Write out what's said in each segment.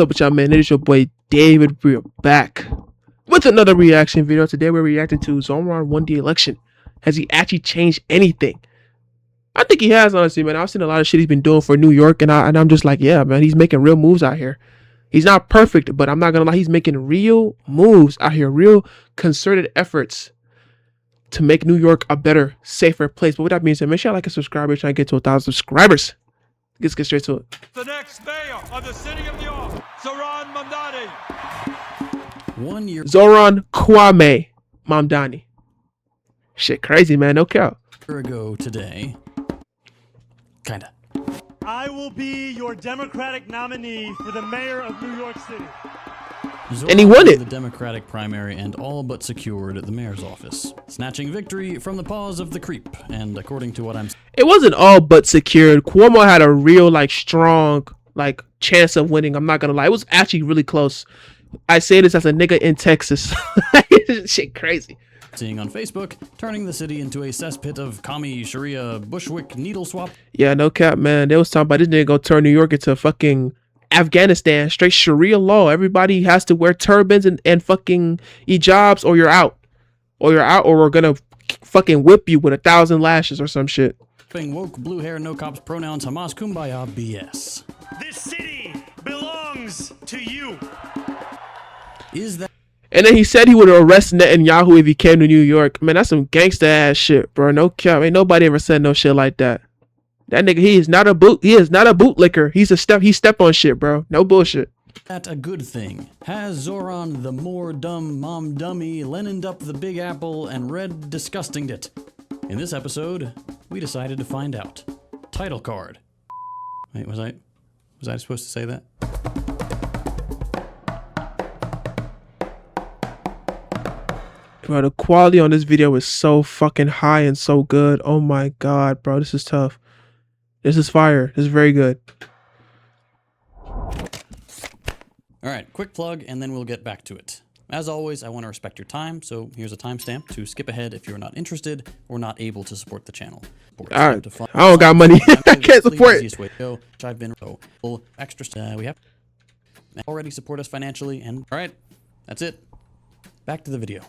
What's up with y'all, man? It is your boy David. We're back with another reaction video. Today we're reacting to Zohran won the election. Has he actually changed anything? I think he has, honestly, man. I've seen a lot of shit he's been doing for New York, and I'm just like, yeah, man, he's making real moves out here. He's not perfect, but I'm not gonna lie, he's making real moves out here, real concerted efforts to make New York a better, safer place. But with that being said, make sure you like and subscribe. We're trying to get to 1,000 subscribers. Let's get straight to it. The next mayor of the city of New York, Zohran Mamdani. 1 year Zohran Kwame Mamdani. Shit crazy, man. No cap. ago today, kinda. I will be your Democratic nominee for the mayor of New York City. Zohran And he won it. The Democratic primary and all but secured the mayor's office, snatching victory from the paws of the creep. And according to what I'm It wasn't all but secured. Cuomo had a real, strong, chance of winning. I'm not gonna lie. It was actually really close. I say this as a nigga in Texas. Shit crazy. seeing on Facebook, turning the city into a cesspit of commie, Sharia, Bushwick, needle swap. Yeah, no cap, man. They was talking about this nigga gonna turn New York into fucking Afghanistan, straight Sharia law. Everybody has to wear turbans and fucking hijabs, or you're out. Or you're out, or we're gonna fucking whip you with 1,000 lashes or some shit. Woke, blue hair, no cops, pronouns, Hamas, kumbaya, BS. This city belongs to you. Is that And then he said he would arrest Netanyahu if he came to New York. Man, that's some gangsta ass shit, bro. No cap. Ain't nobody ever said no shit like that. That nigga, he is not a bootlicker. He stepped on shit, bro. No bullshit. a good thing? Has Zohran, the more dumb mom dummy, Lenined up the Big Apple and read disgustinged it? In this episode, we decided to find out. Title card. Wait, was I supposed to say that? Bro, the quality on this video is so fucking high and so good. Oh my god, bro. This is tough. This is fire. This is very good. Alright, quick plug and then we'll get back to it. As always, I want to respect your time, so here's a timestamp to skip ahead if you're not interested or not able to support the channel. Alright, I don't got money. I can't support it. I've been extra. We have already support us financially, and alright, that's it. Back to the video.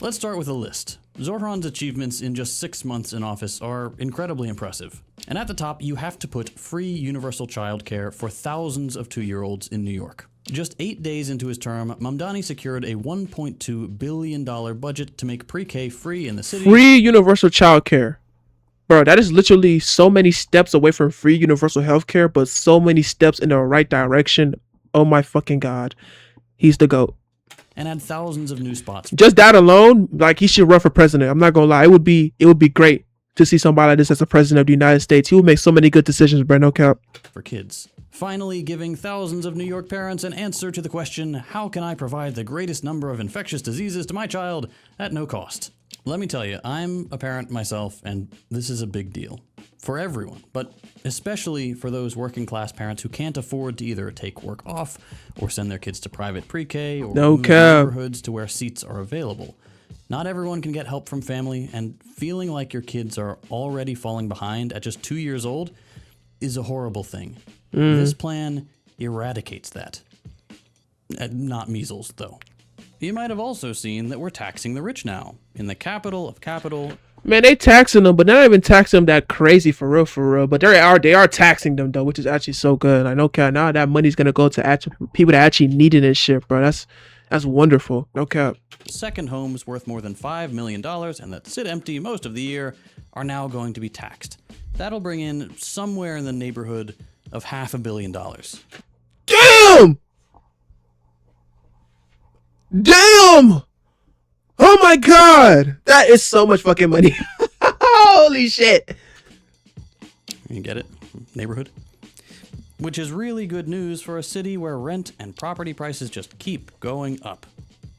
Let's start with a list. Zohran's achievements in just 6 months in office are incredibly impressive. And at the top, you have to put free universal childcare for thousands of 2-year-olds in New York. Just 8 days into his term, Mamdani secured a $1.2 billion budget to make pre-K free in the city. Free universal childcare. Bro, that is literally so many steps away from free universal healthcare, but so many steps in the right direction. Oh my fucking god. He's the GOAT. And add thousands of new spots. Just that alone, he should run for president. I'm not gonna lie. It would be great to see somebody like this as the president of the United States. He would make so many good decisions, bro. No cap. For kids. Finally giving thousands of New York parents an answer to the question, how can I provide the greatest number of infectious diseases to my child at no cost? Let me tell you, I'm a parent myself, and this is a big deal. For everyone, but especially for those working class parents who can't afford to either take work off or send their kids to private pre-K or move neighborhoods to where seats are available. Not everyone can get help from family, and feeling like your kids are already falling behind at just 2 years old is a horrible thing. This plan eradicates that. Not measles, though. You might have also seen that we're taxing the rich now. In the capital of capital. Man, they taxing them, but they're not even taxing them that crazy for real. But they are taxing them though, which is actually so good. I know, now that money's gonna go to people that actually need it and shit, bro. That's wonderful. No cap. Second homes worth more than $5 million and that sit empty most of the year are now going to be taxed. That'll bring in somewhere in the neighborhood of $500 million. Damn! Damn! Oh my god! That is so much fucking money. Holy shit. You get it? Neighborhood? Which is really good news for a city where rent and property prices just keep going up.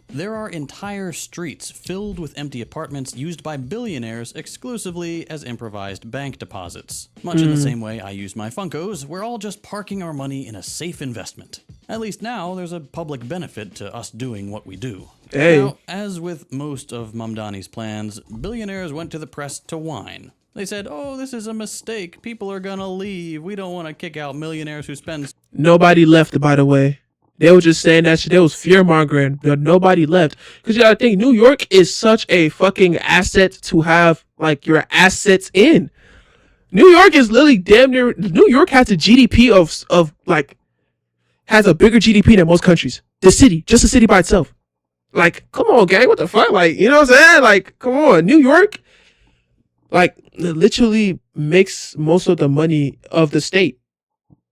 There are entire streets filled with empty apartments used by billionaires exclusively as improvised bank deposits. Much in the same way I use my Funkos, we're all just parking our money in a safe investment. At least now there's a public benefit to us doing what we do. Hey. Now, as with most of Mamdani's plans, billionaires went to the press to whine. They said, oh, this is a mistake. People are gonna leave. We don't want to kick out millionaires who spend... Nobody left, by the way. They were just saying that shit. They was fear mongering, but nobody left. Because you gotta think, New York is such a fucking asset to have, like, your assets in. New York is literally damn near... New York has a GDP of like... has a bigger GDP than most countries. The city. Just the city by itself. Like, come on, gang. What the fuck? Like, you know what I'm saying? Like, come on. New York, like, literally makes most of the money of the state.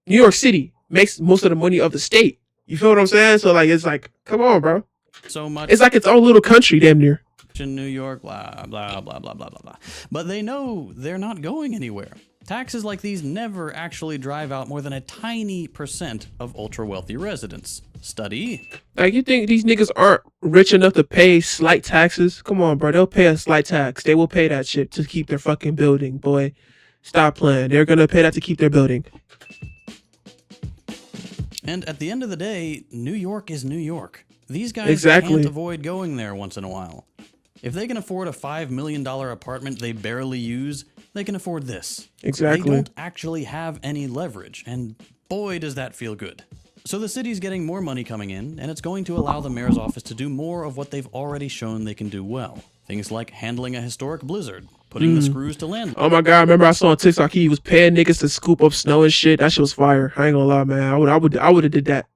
New York City makes most of the money of the state. You feel what I'm saying? So, like, it's like, come on, bro. So much. It's like its own little country, damn near. In New York, blah, blah, blah, blah, blah, blah, blah. But they know they're not going anywhere. Taxes like these never actually drive out more than a tiny % of ultra-wealthy residents. Study. Like, you think these niggas aren't rich enough to pay slight taxes? Come on, bro. They'll pay a slight tax. They will pay that shit to keep their fucking building, boy. Stop playing. They're gonna pay that to keep their building. And at the end of the day, New York is New York. These guys can't avoid going there once in a while. If they can afford a $5 million apartment they barely use, they can afford this. Exactly. They don't actually have any leverage, and boy, does that feel good. So the city's getting more money coming in, and it's going to allow the mayor's office to do more of what they've already shown they can do well. Things like handling a historic blizzard, putting the screws to land. Oh my god, remember I saw on TikTok he was paying niggas to scoop up snow and shit. That shit was fire. I ain't gonna lie, man. I would have did that.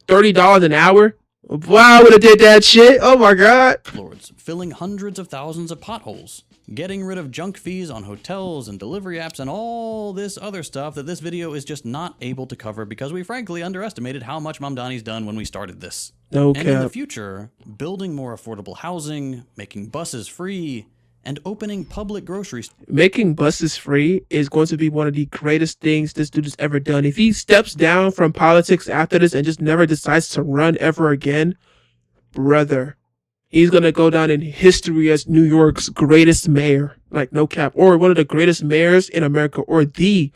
$30 an hour? Wow, I would have did that shit. Oh my god. Lords, filling hundreds of thousands of potholes, getting rid of junk fees on hotels and delivery apps and all this other stuff that this video is just not able to cover because we frankly underestimated how much Mamdani's done when we started this. No cap. And in the future, building more affordable housing, making buses free, and opening public grocery stores. Making buses free is going to be one of the greatest things this dude has ever done. If he steps down from politics after this and just never decides to run ever again, brother, he's going to go down in history as New York's greatest mayor. Like, no cap. Or one of the greatest mayors in America. Or the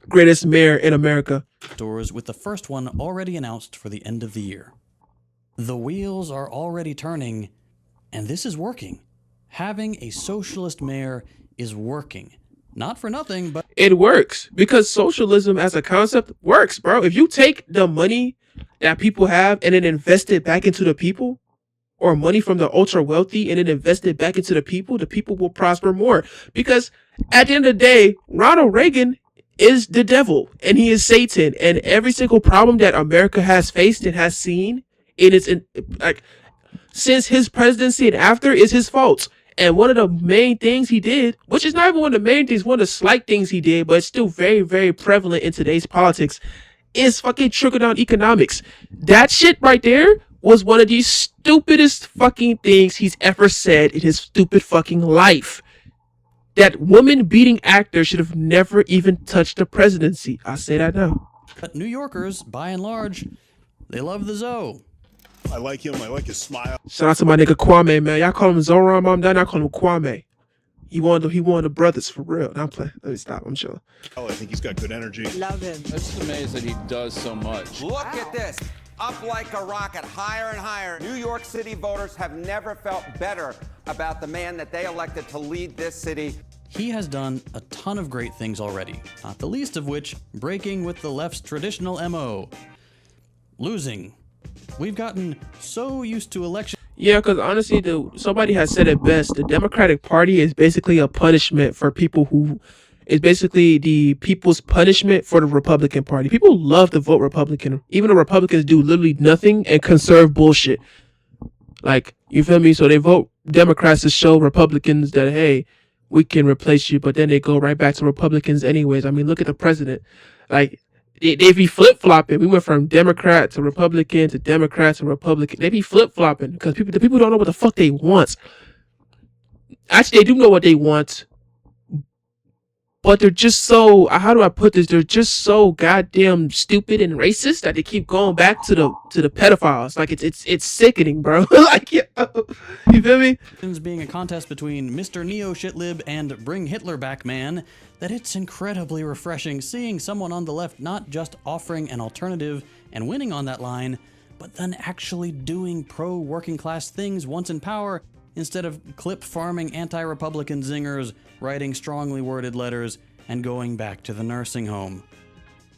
greatest mayor in America. Stores with the first one already announced for the end of the year. The wheels are already turning, and this is working. Having a socialist mayor is working. Not for nothing, but... It works. Because socialism as a concept works, bro. If you take the money that people have and then invest it back into the people, or money from the ultra wealthy and then invest it back into the people will prosper more. Because at the end of the day, Ronald Reagan is the devil and he is Satan. And every single problem that America has faced and has seen, it is like since his presidency and after is his fault. And one of the main things he did, which is not even one of the main things, one of the slight things he did, but it's still very, very prevalent in today's politics, is fucking trickle-down economics. That shit right there was one of the stupidest fucking things he's ever said in his stupid fucking life. That woman-beating actor should have never even touched the presidency. I say that now. But New Yorkers, by and large, they love the Zoe. I like him. I like his smile. Shout out to my nigga Kwame, man. Y'all call him Zohran, Mamdani. I call him Kwame. He one of the brothers for real. Now I'm playing. Let me stop. I'm chilling. I think he's got good energy. Love him. I'm just amazed that he does so much. Look at this. Up like a rocket, higher and higher. New York City voters have never felt better about the man that they elected to lead this city. He has done a ton of great things already, not the least of which breaking with the left's traditional MO. Losing. We've gotten so used to election. Yeah, because honestly, somebody has said it best. The Democratic Party is basically a punishment for people who... It's basically the people's punishment for the Republican Party. People love to vote Republican. Even the Republicans do literally nothing and conserve bullshit. Like, you feel me? So they vote Democrats to show Republicans that, hey, we can replace you. But then they go right back to Republicans anyways. I mean, look at the president. Like, they be flip-flopping. We went from Democrat to Republican to Democrat to Republican. They be flip-flopping because the people don't know what the fuck they want. Actually, they do know what they want. But they're just so, how do I put this? They're just so goddamn stupid and racist that they keep going back to the pedophiles. Like, it's sickening, bro. Like, yeah. You feel me? Being a contest between Mr. Neo Shitlib and Bring Hitler Back Man, that it's incredibly refreshing seeing someone on the left not just offering an alternative and winning on that line, but then actually doing pro-working class things once in power. instead of clip-farming anti-Republican zingers, writing strongly worded letters, and going back to the nursing home.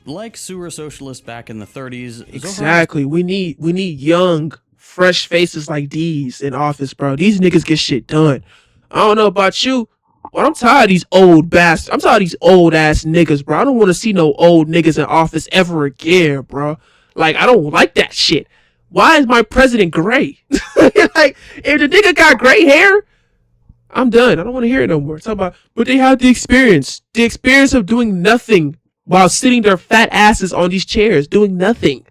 Like sewer socialists back in the 30s, Exactly. We need young, fresh faces like these in office, bro. These niggas get shit done. I don't know about you, but I'm tired of these old bastards. I'm tired of these old ass niggas, bro. I don't want to see no old niggas in office ever again, bro. Like, I don't like that shit. Why is my president gray? Like, if the nigga got gray hair, I'm done. I don't want to hear it no more. Talk about, but they have the experience of doing nothing while sitting their fat asses on these chairs, doing nothing.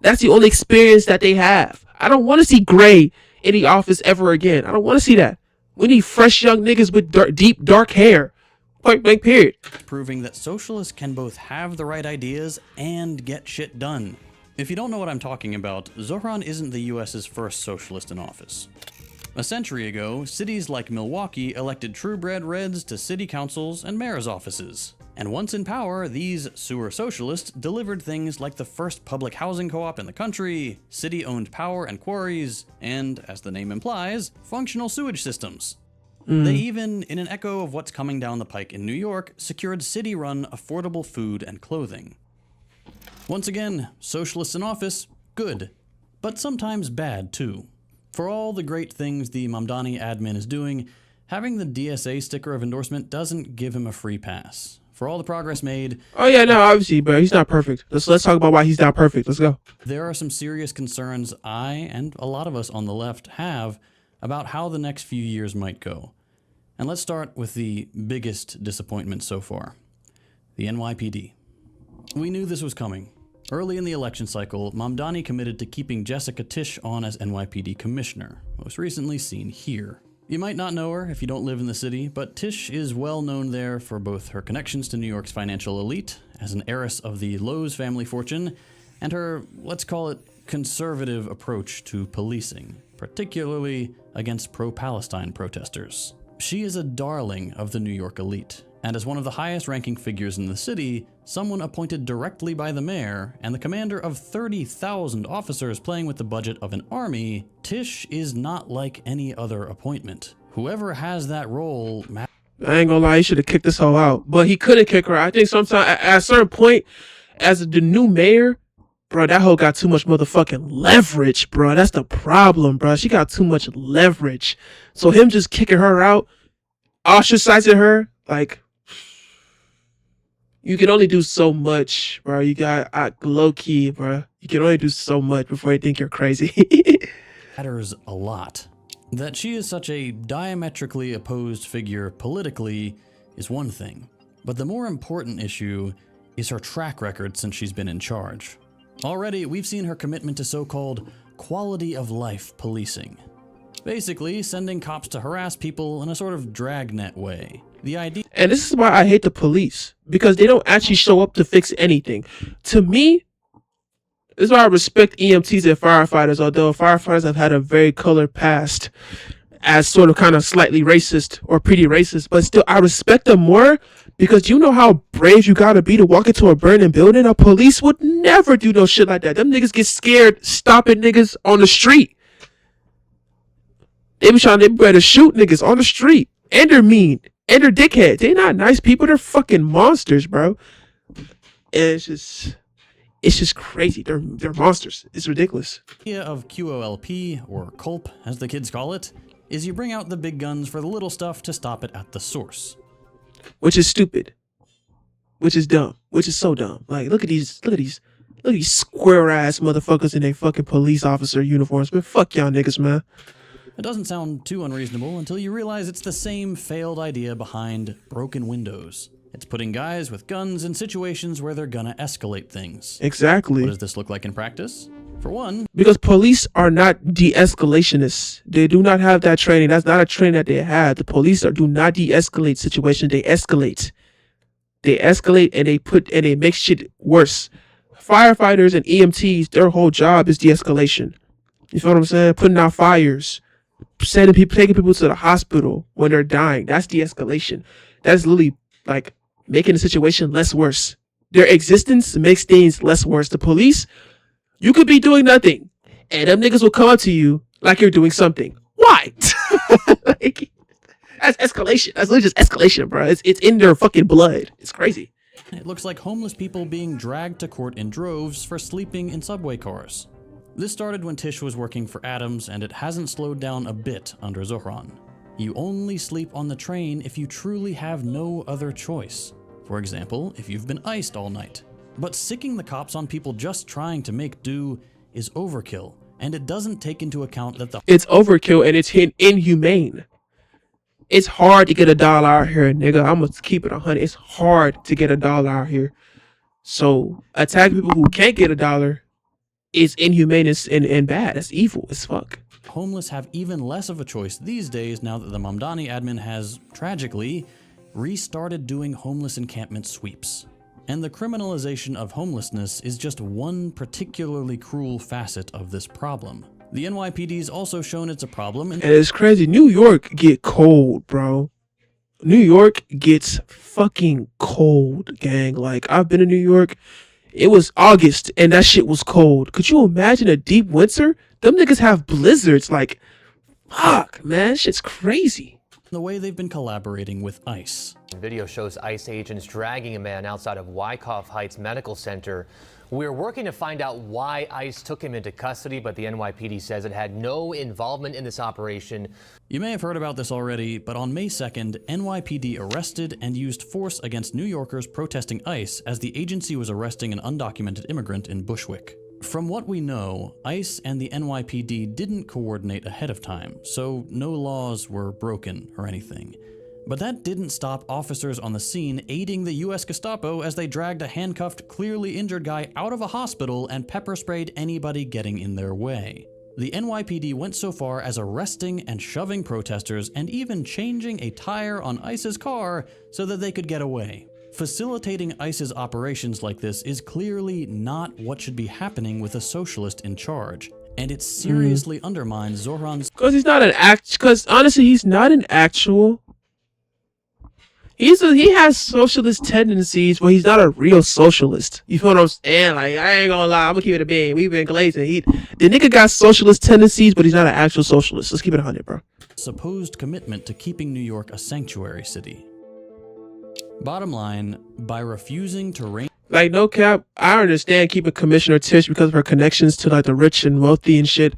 That's the only experience that they have. I don't want to see gray in the office ever again. I don't want to see that. We need fresh young niggas with deep, dark hair. Point blank, period. proving that socialists can both have the right ideas and get shit done. If you don't know what I'm talking about, Zohran isn't the US's first socialist in office. A century ago, cities like Milwaukee elected true-bred Reds to city councils and mayor's offices. And once in power, these sewer socialists delivered things like the first public housing co-op in the country, city-owned power and quarries, and, as the name implies, functional sewage systems. They even, in an echo of what's coming down the pike in New York, secured city-run affordable food and clothing. Once again, socialists in office, good, but sometimes bad too. For all the great things the Mamdani admin is doing, having the DSA sticker of endorsement doesn't give him a free pass. For all the progress made... Oh yeah, no, obviously, but he's not perfect. Let's talk about why he's not perfect. Let's go. There are some serious concerns I, and a lot of us on the left, have about how the next few years might go. And let's start with the biggest disappointment so far. The NYPD. We knew this was coming. Early in the election cycle, Mamdani committed to keeping Jessica Tisch on as NYPD commissioner, most recently seen here. You might not know her if you don't live in the city, but Tisch is well known there for both her connections to New York's financial elite, as an heiress of the Lowe's family fortune, and her, let's call it, conservative approach to policing, particularly against pro-Palestine protesters. She is a darling of the New York elite, and as one of the highest-ranking figures in the city, someone appointed directly by the mayor and the commander of 30,000 officers playing with the budget of an army, Tisch is not like any other appointment. Whoever has that role... I ain't gonna lie, he should have kicked this hoe out, but he couldn't kick her out. I think sometimes, at a certain point, as the new mayor, bro, that hoe got too much motherfucking leverage, bro. That's the problem, bro. She got too much leverage. So him just kicking her out, ostracizing her, like... You can only do so much, bro. You got low key, bro. You can only do so much before you think you're crazy. matters a lot. That she is such a diametrically opposed figure politically is one thing, but the more important issue is her track record since she's been in charge. Already, we've seen her commitment to so-called quality of life policing. Basically, sending cops to harass people in a sort of dragnet way. The idea... And this is why I hate the police, because they don't actually show up to fix anything. To me, this is why I respect EMTs and firefighters, although firefighters have had a very colored past as sort of kind of slightly racist or pretty racist, but still I respect them more because you know how brave you gotta be to walk into a burning building. A police would never do no shit like that. Them niggas get scared stopping niggas on the street. They be ready to shoot niggas on the street. And they're mean. And they're dickheads. They're not nice people. They're fucking monsters, bro. And it's just crazy. They're monsters. It's ridiculous. The idea of QOLP, or CULP as the kids call it, is you bring out the big guns for the little stuff to stop it at the source. Which is stupid. Which is dumb. Which is so dumb. Like, look at these square ass motherfuckers in their fucking police officer uniforms. Man, fuck y'all niggas, man. It doesn't sound too unreasonable until you realize it's the same failed idea behind broken windows. It's putting guys with guns in situations where they're gonna escalate things. Exactly. What does this look like in practice? For one, because police are not de-escalationists. They do not have that training. That's not a training that they have. The police do not de-escalate situations. They escalate. They escalate and they make shit worse. Firefighters and EMTs, their whole job is de-escalation. You feel what I'm saying? Putting out fires. Taking people to the hospital when they're dying. That's de-escalation. That's literally like making the situation less worse. Their existence makes things less worse. The police, you could be doing nothing and them niggas will come up to you like you're doing something. Why? Like, that's escalation. That's literally just escalation, bro. It's in their fucking blood. It's crazy. It looks like homeless people being dragged to court in droves for sleeping in subway cars. This started when Tish was working for Adams, and it hasn't slowed down a bit under Zohran. You only sleep on the train if you truly have no other choice. For example, if you've been iced all night. But sicking the cops on people just trying to make do is overkill, and it doesn't take into account that it's overkill and it's inhumane. It's hard to get $1 out here, nigga. I'm gonna keep it 100. It's hard to get $1 out here. So attacking people who can't get $1 is inhumane and bad. That's evil as fuck. homeless have even less of a choice these days now that the Mamdani admin has, tragically, restarted doing homeless encampment sweeps. And the criminalization of homelessness is just one particularly cruel facet of this problem. The NYPD's also shown it's a problem. And it's crazy. New York get cold, bro. New York gets fucking cold, gang. Like, I've been to New York. It was August and that shit was cold. Could you imagine a deep winter? Them niggas have blizzards. Like, fuck, man. Shit's crazy. The way they've been collaborating with ICE. Video shows ICE agents dragging a man outside of Wyckoff Heights Medical Center. We're working to find out why ICE took him into custody, but the NYPD says it had no involvement in this operation. You may have heard about this already, but on May 2nd, NYPD arrested and used force against New Yorkers protesting ICE as the agency was arresting an undocumented immigrant in Bushwick. From what we know, ICE and the NYPD didn't coordinate ahead of time, so no laws were broken or anything. But that didn't stop officers on the scene aiding the US Gestapo as they dragged a handcuffed, clearly injured guy out of a hospital and pepper sprayed anybody getting in their way. The NYPD went so far as arresting and shoving protesters and even changing a tire on ICE's car so that they could get away. Facilitating ICE's operations like this is clearly not what should be happening with a socialist in charge, and it seriously undermines Zohran's— Because he's not an because honestly, he's not an actual. He has socialist tendencies, but he's not a real socialist. You feel what I'm saying? Like, I ain't gonna lie, I'm gonna keep it a bean. We've been glazing. The nigga got socialist tendencies, but he's not an actual socialist. Let's keep it 100, bro. supposed commitment to keeping New York a sanctuary city. Bottom line, by refusing to rein— Like, no cap, I understand keeping Commissioner Tish because of her connections to like the rich and wealthy and shit.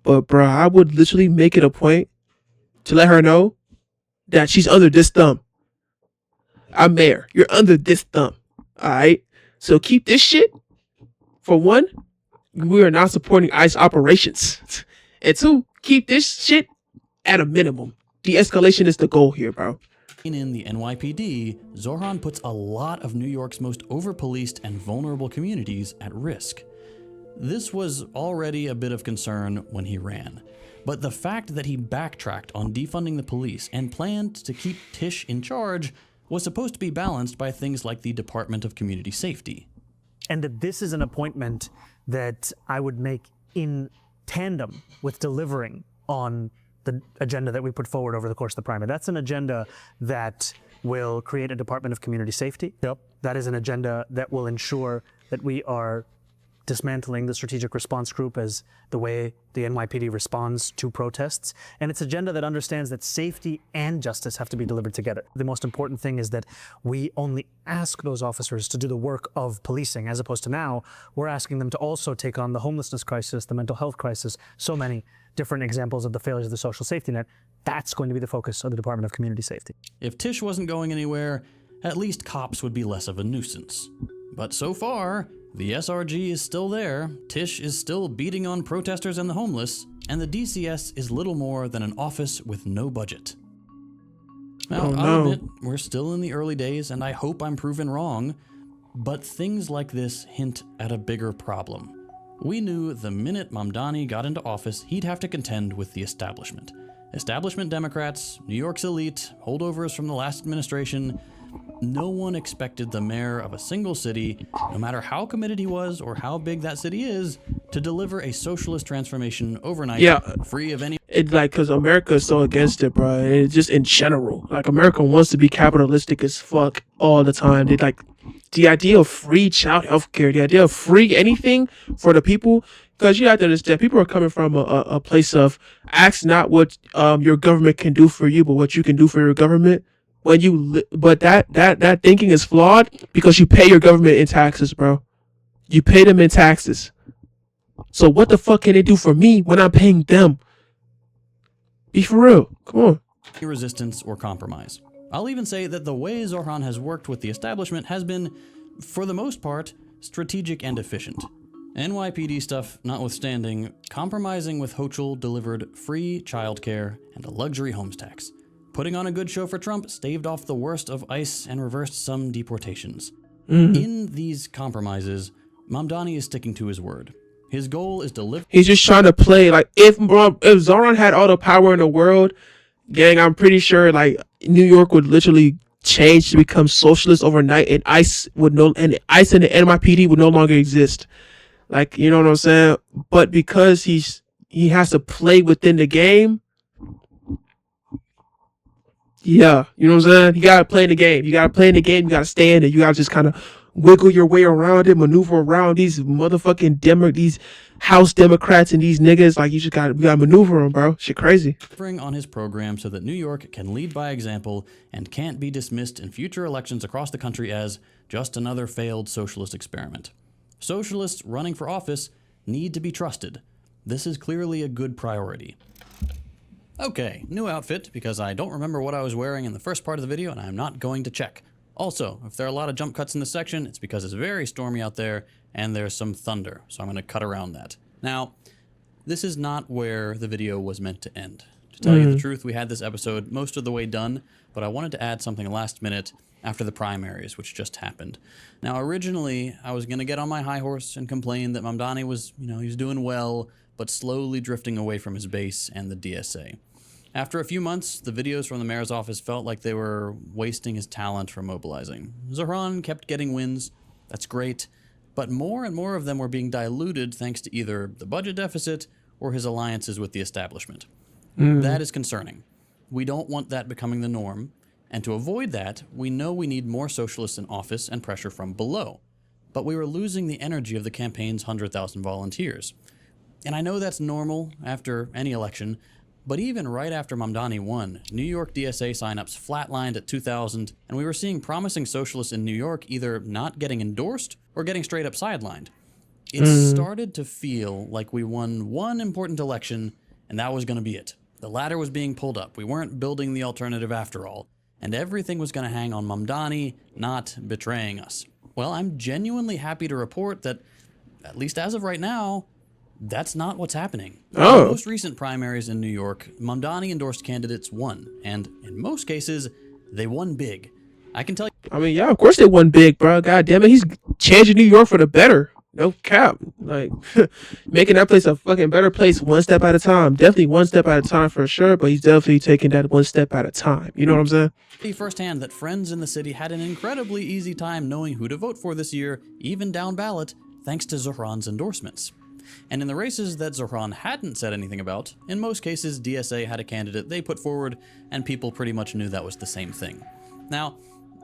But bro, I would literally make it a point to let her know that she's under this thumb. I'm mayor. You're under this thumb. Alright? So keep this shit. For one, we are not supporting ICE operations. And two, keep this shit at a minimum. De-escalation is the goal here, bro. in the NYPD, Zohran puts a lot of New York's most over-policed and vulnerable communities at risk. This was already a bit of concern when he ran, but the fact that he backtracked on defunding the police and planned to keep Tish in charge was supposed to be balanced by things like the Department of Community Safety. And that this is an appointment that I would make in tandem with delivering on the agenda that we put forward over the course of the primary. That's an agenda that will create a Department of Community Safety. Yep. That is an agenda that will ensure that we are dismantling the strategic response group as the way the NYPD responds to protests. And it's an agenda that understands that safety and justice have to be delivered together. The most important thing is that we only ask those officers to do the work of policing, as opposed to now, we're asking them to also take on the homelessness crisis, the mental health crisis, so many different examples of the failures of the social safety net. That's going to be the focus of the Department of Community Safety. If Tish wasn't going anywhere, at least cops would be less of a nuisance. But so far, the SRG is still there, Tish is still beating on protesters and the homeless, and the DCS is little more than an office with no budget. Now, I'll admit, we're still in the early days, and I hope I'm proven wrong, but things like this hint at a bigger problem. We knew the minute Mamdani got into office, he'd have to contend with the establishment. Establishment Democrats, New York's elite, holdovers from the last administration. No one expected the mayor of a single city, no matter how committed he was or how big that city is, to deliver a socialist transformation overnight, free of any— It's like, because America is so against it, bro. And it's just in general. Like, America wants to be capitalistic as fuck all the time. They like the idea of free child health care, the idea of free anything for the people, because you have to understand, people are coming from a place of ask not what your government can do for you, but what you can do for your government. But that thinking is flawed because you pay your government in taxes, bro. You pay them in taxes. So what the fuck can they do for me when I'm paying them? Be for real. Come on. Resistance or compromise. I'll even say that the way Zohran has worked with the establishment has been, for the most part, strategic and efficient. NYPD stuff notwithstanding, compromising with Hochul delivered free childcare and a luxury homes tax. Putting on a good show for Trump staved off the worst of ICE and reversed some deportations. In these compromises, Mamdani is sticking to his word. His goal is to live. He's just trying to play like if Zohran had all the power in the world, gang, I'm pretty sure like New York would literally change to become socialist overnight, and ICE and the NYPD would no longer exist. Like, you know what I'm saying? But because he has to play within the game. Yeah, you know what I'm saying? You gotta play the game. You gotta play in the game. You gotta stand it. You gotta just kind of wiggle your way around it, maneuver around these motherfucking these House Democrats and these niggas. Like, we gotta maneuver them, bro. Shit crazy. On his program so that New York can lead by example and can't be dismissed in future elections across the country as just another failed socialist experiment. Socialists running for office need to be trusted. This is clearly a good priority. Okay, new outfit because I don't remember what I was wearing in the first part of the video and I'm not going to check. Also, if there are a lot of jump cuts in this section, it's because it's very stormy out there and there's some thunder, so I'm going to cut around that. Now, this is not where the video was meant to end. To tell you the truth, we had this episode most of the way done, but I wanted to add something last minute after the primaries, which just happened. Now, originally, I was going to get on my high horse and complain that Mamdani was, he was doing well, but slowly drifting away from his base and the DSA. After a few months, the videos from the mayor's office felt like they were wasting his talent for mobilizing. Zohran kept getting wins, that's great, but more and more of them were being diluted thanks to either the budget deficit or his alliances with the establishment. That is concerning. We don't want that becoming the norm, and to avoid that, we know we need more socialists in office and pressure from below. But we were losing the energy of the campaign's 100,000 volunteers. And I know that's normal after any election, but even right after Mamdani won, New York DSA signups flatlined at 2,000, and we were seeing promising socialists in New York either not getting endorsed or getting straight up sidelined. It started to feel like we won one important election, and that was going to be it. The ladder was being pulled up. We weren't building the alternative after all, and everything was going to hang on Mamdani not betraying us. Well, I'm genuinely happy to report that, at least as of right now, that's not what's happening. In the most recent primaries in New York, Mamdani endorsed candidates won, and in most cases, they won big. I can tell you. I mean, yeah, of course they won big, bro. God damn it, he's changing New York for the better. No cap. Like, making that place a fucking better place one step at a time. Definitely one step at a time for sure, but he's definitely taking that one step at a time. You know what I'm saying? See firsthand that friends in the city had an incredibly easy time knowing who to vote for this year, even down ballot, thanks to Zohran's endorsements. And in the races that Zohran hadn't said anything about, in most cases DSA had a candidate they put forward, and people pretty much knew that was the same thing. Now,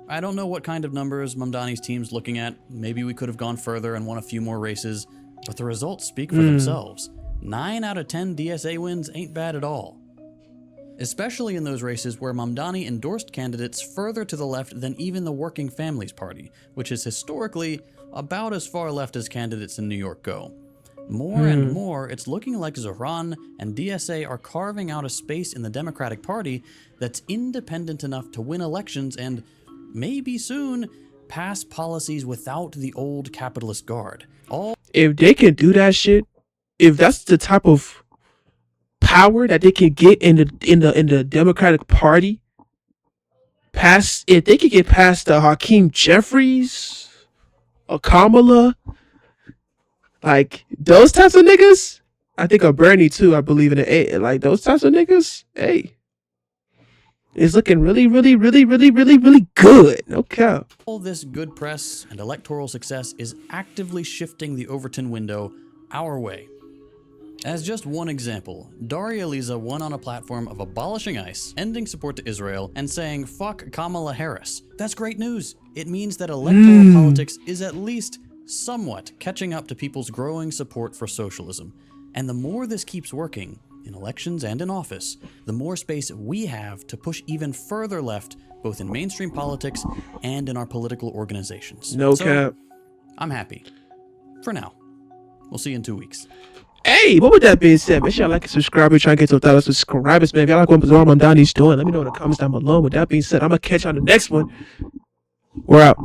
I don't know what kind of numbers Mamdani's team's looking at. Maybe we could have gone further and won a few more races, but the results speak for themselves. 9 out of 10 DSA wins ain't bad at all. Especially in those races where Mamdani endorsed candidates further to the left than even the Working Families Party, which is historically about as far left as candidates in New York go. More and more, it's looking like Zohran and DSA are carving out a space in the Democratic Party that's independent enough to win elections and, maybe soon, pass policies without the old capitalist guard. If they can do that shit, if that's the type of power that they can get in the Democratic Party, if they could get past the Hakeem Jeffries or Kamala, like those types of niggas, I think of Bernie too, I believe in it. Like those types of niggas, hey, it's looking really, really, really, really, really, really good. No cap. All this good press and electoral success is actively shifting the Overton window our way. As just one example, Daria Liza won on a platform of abolishing ICE, ending support to Israel, and saying fuck Kamala Harris. That's great news. It means that electoral politics is at least somewhat catching up to people's growing support for socialism. And the more this keeps working, in elections and in office, the more space we have to push even further left, both in mainstream politics and in our political organizations. No cap. I'm happy. For now. We'll see you in 2 weeks. Hey, what with that being said, make sure y'all like and subscribe. We're trying to get to 1,000 subscribers, man. If y'all like what Zohran Mamdani's doing, let me know in the comments down below. With that being said, I'm going to catch you on the next one. We're out.